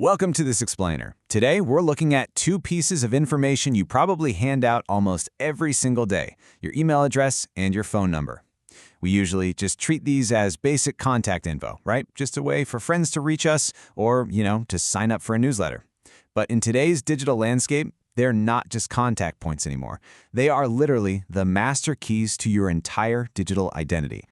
Welcome to This Explainer. Today, we're looking at two pieces of information you probably hand out almost every single day, your email address and your phone number. We usually just treat these as basic contact info, right? Just a way for friends to reach us or, to sign up for a newsletter. But in today's digital landscape, they're not just contact points anymore. They are literally the master keys to your entire digital identity.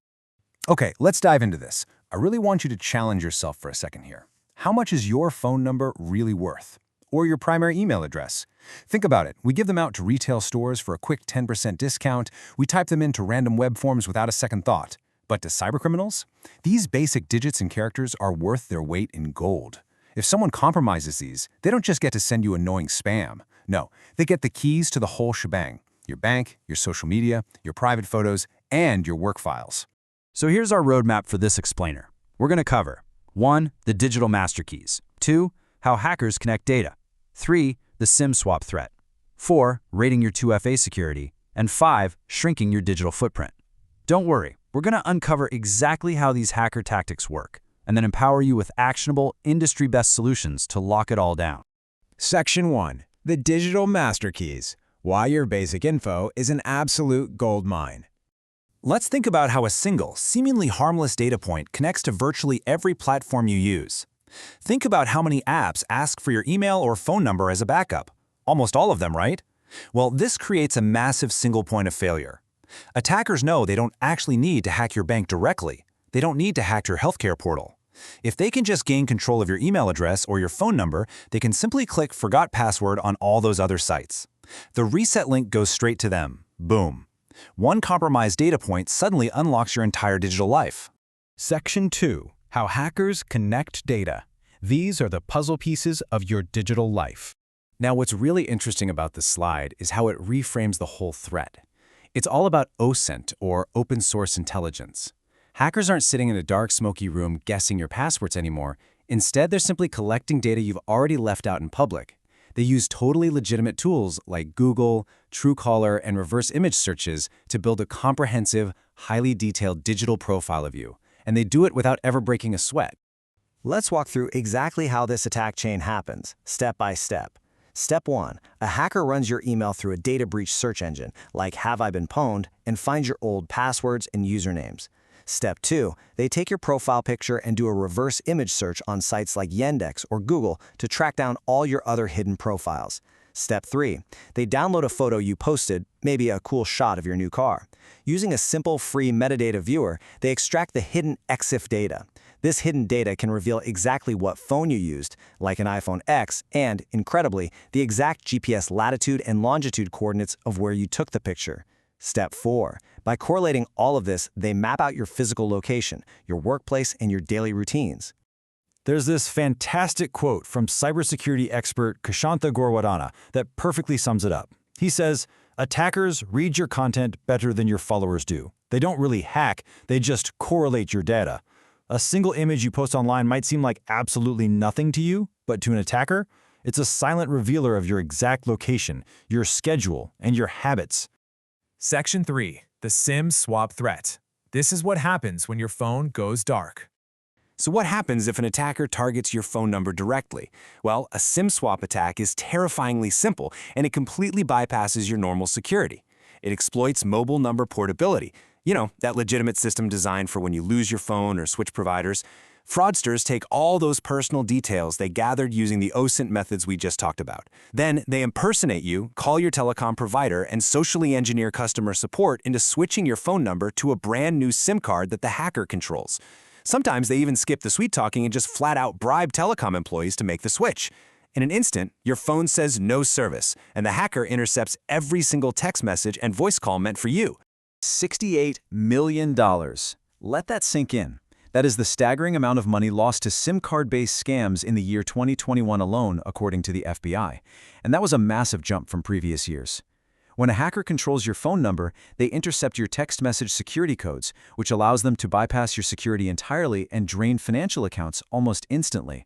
Okay, let's dive into this. I really want you to challenge yourself for a second here. How much is your phone number really worth? Or your primary email address? Think about it. We give them out to retail stores for a quick 10% discount. We type them into random web forms without a second thought. But to cybercriminals? These basic digits and characters are worth their weight in gold. If someone compromises these, they don't just get to send you annoying spam. No, they get the keys to the whole shebang. Your bank, your social media, your private photos, and your work files. So here's our roadmap for this explainer. We're going to cover 1. The digital master keys. 2. How hackers connect data. 3. The SIM swap threat. 4. Rating your 2FA security. And 5. Shrinking your digital footprint. Don't worry, we're going to uncover exactly how these hacker tactics work, and then empower you with actionable, industry-best solutions to lock it all down. Section 1. The digital master keys. Why your basic info is an absolute gold mine. Let's think about how a single, seemingly harmless data point connects to virtually every platform you use. Think about how many apps ask for your email or phone number as a backup. Almost all of them, right? Well, this creates a massive single point of failure. Attackers know they don't actually need to hack your bank directly. They don't need to hack your healthcare portal. If they can just gain control of your email address or your phone number, they can simply click Forgot Password on all those other sites. The reset link goes straight to them. Boom. One compromised data point suddenly unlocks your entire digital life. Section 2. How hackers connect data. These are the puzzle pieces of your digital life. Now, what's really interesting about this slide is how it reframes the whole threat. It's all about OSINT, or open source intelligence. Hackers aren't sitting in a dark, smoky room guessing your passwords anymore. Instead, they're simply collecting data you've already left out in public. They use totally legitimate tools like Google, Truecaller, and reverse image searches to build a comprehensive, highly detailed digital profile of you. And they do it without ever breaking a sweat. Let's walk through exactly how this attack chain happens, step by step. Step 1. A hacker runs your email through a data breach search engine, like I Been Pwned, and finds your old passwords and usernames. Step 2. They take your profile picture and do a reverse image search on sites like Yandex or Google to track down all your other hidden profiles. Step 3. They download a photo you posted, maybe a cool shot of your new car. Using a simple free metadata viewer, they extract the hidden EXIF data. This hidden data can reveal exactly what phone you used, like an iPhone X, and, incredibly, the exact GPS latitude and longitude coordinates of where you took the picture. Step 4. By correlating all of this, they map out your physical location, your workplace, and your daily routines. There's this fantastic quote from cybersecurity expert Kashantha Gorwadana that perfectly sums it up. He says, "Attackers read your content better than your followers do. They don't really hack, they just correlate your data. A single image you post online might seem like absolutely nothing to you, but to an attacker, it's a silent revealer of your exact location, your schedule, and your habits." Section 3. The SIM swap threat. This is what happens when your phone goes dark. So what happens if an attacker targets your phone number directly? Well, a SIM swap attack is terrifyingly simple, and it completely bypasses your normal security. It exploits mobile number portability. That legitimate system designed for when you lose your phone or switch providers. Fraudsters take all those personal details they gathered using the OSINT methods we just talked about. Then they impersonate you, call your telecom provider, and socially engineer customer support into switching your phone number to a brand new SIM card that the hacker controls. Sometimes they even skip the sweet talking and just flat out bribe telecom employees to make the switch. In an instant, your phone says no service, and the hacker intercepts every single text message and voice call meant for you. $68 million. Let that sink in. That is the staggering amount of money lost to SIM card-based scams in the year 2021 alone, according to the FBI. And that was a massive jump from previous years. When a hacker controls your phone number, they intercept your text message security codes, which allows them to bypass your security entirely and drain financial accounts almost instantly.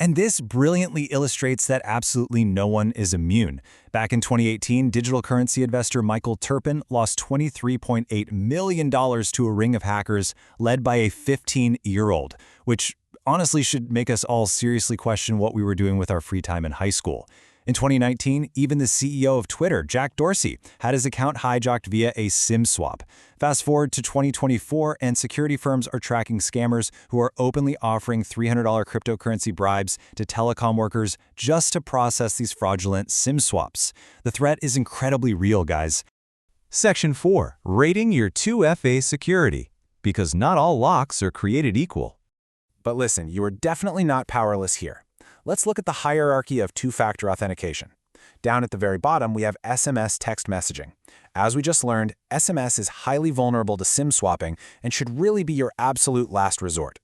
And this brilliantly illustrates that absolutely no one is immune. Back in 2018, digital currency investor Michael Turpin lost $23.8 million to a ring of hackers led by a 15-year-old, which honestly should make us all seriously question what we were doing with our free time in high school. In 2019, even the CEO of Twitter, Jack Dorsey, had his account hijacked via a SIM swap. Fast forward to 2024, and security firms are tracking scammers who are openly offering $300 cryptocurrency bribes to telecom workers just to process these fraudulent SIM swaps. The threat is incredibly real, guys. Section 4. Rating your 2FA security. Because not all locks are created equal. But listen, you are definitely not powerless here. Let's look at the hierarchy of two-factor authentication. Down at the very bottom, we have SMS text messaging. As we just learned, SMS is highly vulnerable to SIM swapping and should really be your absolute last resort.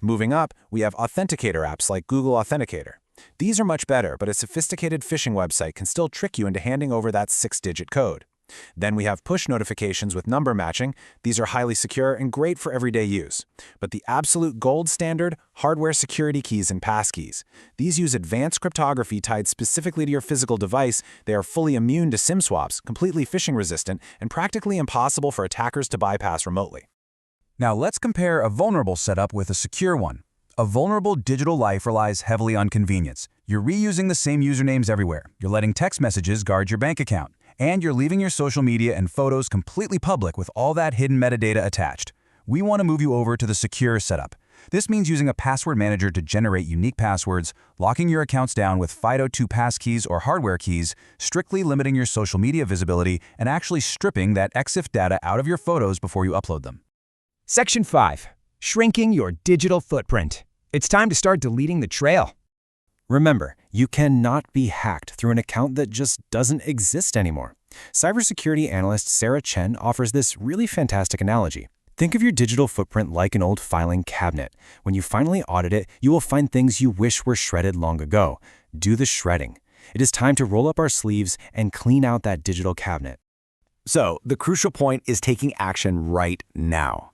Moving up, we have authenticator apps like Google Authenticator. These are much better, but a sophisticated phishing website can still trick you into handing over that 6-digit code. Then we have push notifications with number matching. These are highly secure and great for everyday use. But the absolute gold standard, hardware security keys and passkeys. These use advanced cryptography tied specifically to your physical device. They are fully immune to SIM swaps, completely phishing resistant, and practically impossible for attackers to bypass remotely. Now let's compare a vulnerable setup with a secure one. A vulnerable digital life relies heavily on convenience. You're reusing the same usernames everywhere. You're letting text messages guard your bank account. And you're leaving your social media and photos completely public with all that hidden metadata attached. We want to move you over to the secure setup. This means using a password manager to generate unique passwords, locking your accounts down with FIDO2 passkeys or hardware keys, strictly limiting your social media visibility, and actually stripping that EXIF data out of your photos before you upload them. Section 5. Shrinking your digital footprint. It's time to start deleting the trail. Remember, you cannot be hacked through an account that just doesn't exist anymore. Cybersecurity analyst Sarah Chen offers this really fantastic analogy. Think of your digital footprint like an old filing cabinet. When you finally audit it, you will find things you wish were shredded long ago. Do the shredding. It is time to roll up our sleeves and clean out that digital cabinet. So, the crucial point is taking action right now.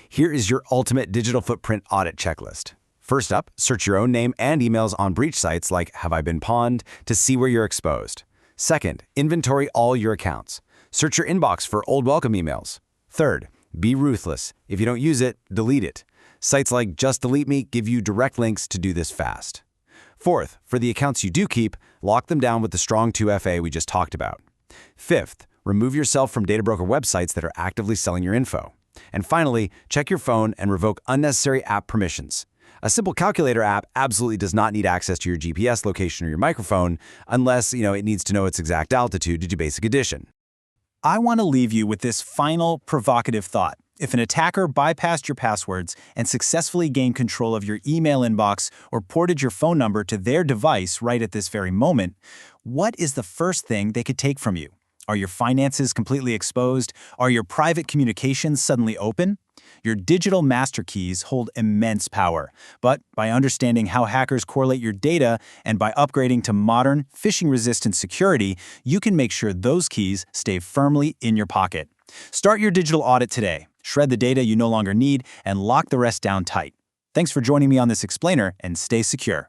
Here is your ultimate digital footprint audit checklist. First up, search your own name and emails on breach sites like Have I Been Pwned to see where you're exposed. Second, inventory all your accounts. Search your inbox for old welcome emails. Third, be ruthless. If you don't use it, delete it. Sites like Just Delete Me give you direct links to do this fast. Fourth, for the accounts you do keep, lock them down with the strong 2FA we just talked about. Fifth, remove yourself from data broker websites that are actively selling your info. And finally, check your phone and revoke unnecessary app permissions. A simple calculator app absolutely does not need access to your GPS location or your microphone unless, it needs to know its exact altitude to do basic addition. I want to leave you with this final provocative thought. If an attacker bypassed your passwords and successfully gained control of your email inbox or ported your phone number to their device right at this very moment, what is the first thing they could take from you? Are your finances completely exposed? Are your private communications suddenly open? Your digital master keys hold immense power, but by understanding how hackers correlate your data and by upgrading to modern, phishing-resistant security, you can make sure those keys stay firmly in your pocket. Start your digital audit today. Shred the data you no longer need and lock the rest down tight. Thanks for joining me on this explainer, and stay secure.